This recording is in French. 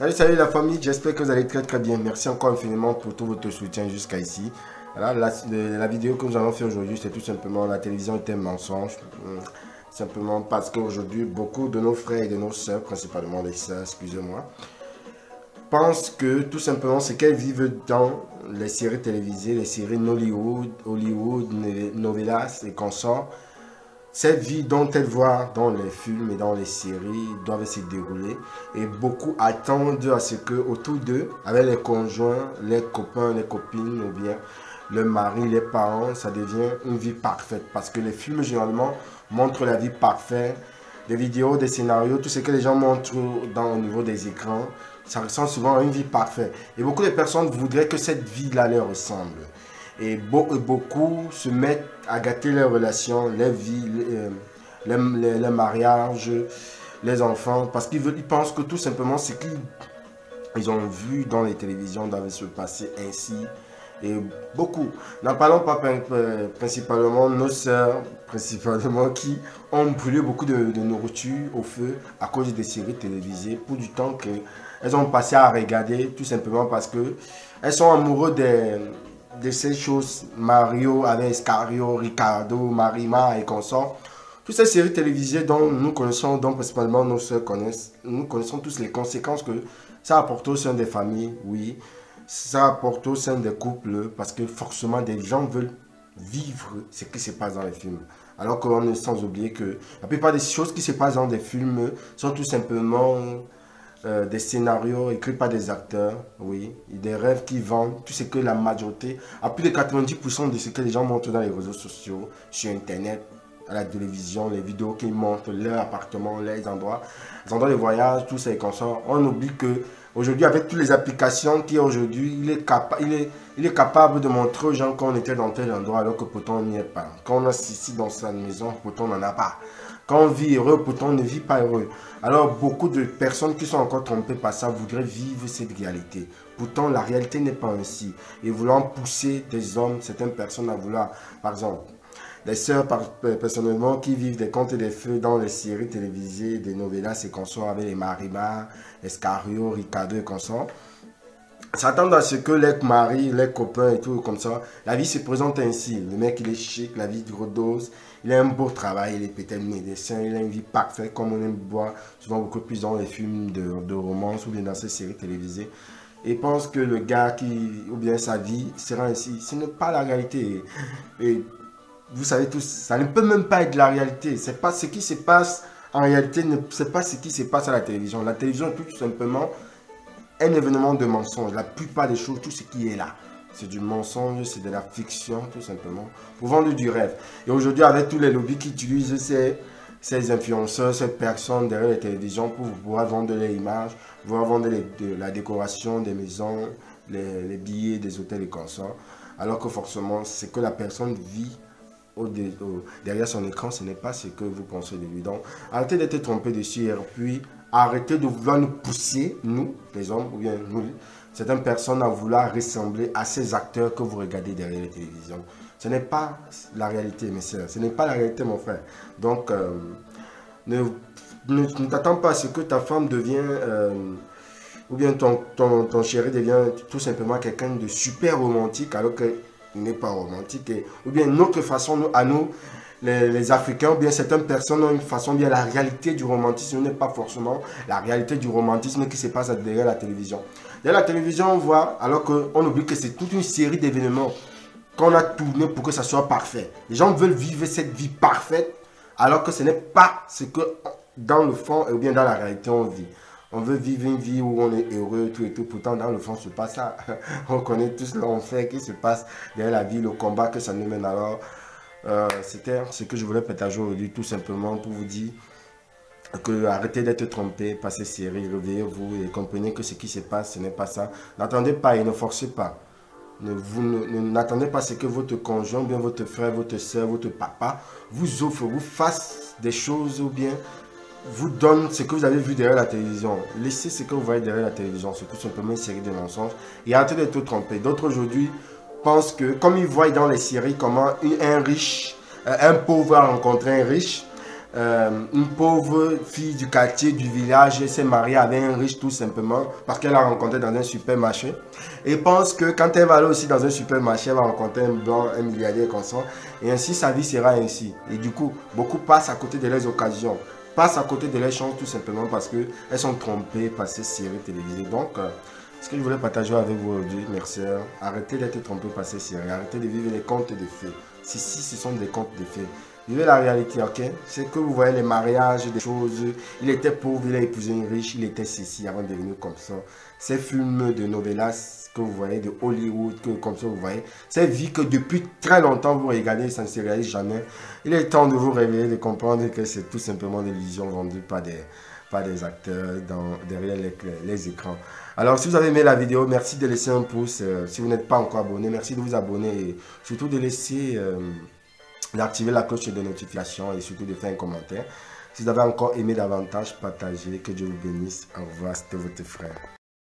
Salut la famille, j'espère que vous allez très bien. Merci encore infiniment pour tout votre soutien jusqu'à ici. Voilà, la vidéo que nous allons faire aujourd'hui, c'est tout simplement la télévision est un mensonge. Simplement parce qu'aujourd'hui, beaucoup de nos frères et de nos sœurs, principalement les sœurs, excusez-moi, pensent que tout simplement c'est qu'elles vivent dans les séries télévisées, les séries Hollywood, novelas et consorts. Cette vie dont elles voient dans les films et dans les séries doivent se dérouler et beaucoup attendent à ce que autour d'eux, avec les conjoints, les copains, les copines ou bien le mari, les parents, ça devient une vie parfaite parce que les films généralement montrent la vie parfaite, les vidéos, des scénarios, tout ce que les gens montrent au niveau des écrans, ça ressemble souvent à une vie parfaite et beaucoup de personnes voudraient que cette vie-là leur ressemble. Et beaucoup se mettent à gâter leurs relations, les vies, les mariages, les enfants, parce qu'ils pensent que tout simplement ce qu'ils ont vu dans les télévisions doit se passer ainsi. Et beaucoup, n'en parlons pas principalement nos sœurs, principalement qui ont brûlé beaucoup de nourriture au feu à cause des séries télévisées pour du temps qu'elles ont passé à regarder, tout simplement parce qu'elles sont amoureuses de ces choses, Mario avec Escario, Ricardo, Marima et consorts. Toutes ces séries télévisées dont nous connaissons, dont principalement nos soeurs connaissent, nous connaissons tous les conséquences que ça apporte au sein des familles, oui. Ça apporte au sein des couples parce que forcément des gens veulent vivre ce qui se passe dans les films. Alors qu'on est sans oublier que la plupart des choses qui se passent dans des films sont tout simplement des scénarios écrits par des acteurs, oui, des rêves qui vendent, tout ce que la majorité, à plus de 90% de ce que les gens montrent dans les réseaux sociaux, sur Internet, à la télévision, les vidéos qu'ils montrent, leur appartement, les endroits de voyage, tout ça et consorts. On oublie que aujourd'hui, avec toutes les applications qui aujourd'hui, il est capable de montrer aux gens qu'on était dans tel endroit alors que pourtant on n'y est pas. Quand on est ici dans sa maison, pourtant on n'en a pas. Quand on vit heureux, pourtant on ne vit pas heureux. Alors beaucoup de personnes qui sont encore trompées par ça voudraient vivre cette réalité. Pourtant la réalité n'est pas ainsi. Et voulant pousser des hommes, certaines personnes à vouloir, par exemple, des sœurs personnellement qui vivent des contes et des feux dans les séries télévisées, des novelas et consorts avec les Marima, Escario, Ricardo et consorts, s'attendent à ce que les maris, les copains et tout comme ça, la vie se présente ainsi. Le mec il est chic, la vie dose, il a un beau travail, il est peut-être médecin, il a une vie parfaite comme on aime voir souvent beaucoup plus dans les films de romance ou bien dans ces séries télévisées. Et pense que le gars ou bien sa vie sera ainsi. Ce n'est pas la réalité. Et vous savez tous, ça ne peut même pas être la réalité. C'est pas ce qui se passe en réalité, c'est pas ce qui se passe à la télévision. La télévision est tout simplement un événement de mensonge. La plupart des choses, tout ce qui est là, c'est du mensonge, c'est de la fiction, tout simplement, pour vendre du rêve. Et aujourd'hui, avec tous les lobbies qui utilisent ces influenceurs, ces personnes derrière les télévisions pour pouvoir vendre les images, pouvoir vendre la décoration des maisons, les billets des hôtels et consorts, alors que forcément, ce que la personne vit derrière son écran, ce n'est pas ce que vous pensez de lui. Donc, arrêtez d'être trompé dessus et puis arrêtez de vouloir nous pousser, nous, les hommes, ou bien nous, certaines personnes, à vouloir ressembler à ces acteurs que vous regardez derrière les télévisions. Ce n'est pas la réalité, mes sœurs. Ce n'est pas la réalité, mon frère. Donc, ne t'attends pas à ce que ta femme devienne, ou bien ton chéri devient tout simplement quelqu'un de super romantique, alors que il n'est pas romantique. Ou bien notre façon, à nous, les Africains, ou bien certaines personnes ont une façon, bien la réalité du romantisme n'est pas forcément la réalité du romantisme qui se passe derrière la télévision. Derrière la télévision, on voit, alors qu'on oublie que c'est toute une série d'événements qu'on a tourné pour que ça soit parfait. Les gens veulent vivre cette vie parfaite, alors que ce n'est pas ce que dans le fond, ou bien dans la réalité, on vit. On veut vivre une vie où on est heureux, tout et tout. Pourtant, dans le fond, ce n'est pas ça. On connaît tous l'enfer qui se passe derrière la vie, le combat que ça nous mène. Alors, c'était ce que je voulais partager aujourd'hui, tout simplement pour vous dire que arrêtez d'être trompé par ces séries. Réveillez-vous et comprenez que ce qui se passe, ce n'est pas ça. N'attendez pas et ne forcez pas. N'attendez pas ce que votre conjoint, bien votre frère, votre soeur, votre papa vous offre, vous fasse des choses ou bien vous donne ce que vous avez vu derrière la télévision. Laissez ce que vous voyez derrière la télévision. C'est tout simplement une série de mensonges. Et arrêtez d'être trompé. D'autres aujourd'hui pensent que, comme ils voient dans les séries comment un riche, un pauvre a rencontré un riche, une pauvre fille du quartier, du village, s'est mariée avec un riche tout simplement parce qu'elle a rencontré dans un supermarché. Et pense que quand elle va aller aussi dans un supermarché, elle va rencontrer un blanc, un milliardaire comme ça. Et ainsi, sa vie sera ainsi. Et du coup, beaucoup passent à côté de leurs occasions, passent à côté de leurs chances tout simplement parce qu'elles sont trompées par ces séries télévisées. Donc, ce que je voulais partager avec vous aujourd'hui, merci. Arrêtez d'être trompés par ces séries, arrêtez de vivre les contes de fées. Si ce sont des contes de fées. Vivez la réalité, ok? C'est que vous voyez les mariages, des choses. Il était pauvre, il a épousé une riche, il était ceci avant de devenir comme ça. Ces films de novelas que vous voyez, de Hollywood, que comme ça vous voyez. Ces vies que depuis très longtemps vous regardez, ça ne se réalise jamais. Il est temps de vous réveiller, de comprendre que c'est tout simplement des illusions vendues par des acteurs derrière les écrans. Alors, si vous avez aimé la vidéo, merci de laisser un pouce. Si vous n'êtes pas encore abonné, merci de vous abonner et surtout de laisser... d'activer la cloche de notification et surtout de faire un commentaire. Si vous avez encore aimé davantage, partagez. Que Dieu vous bénisse. Au revoir, c'était votre frère.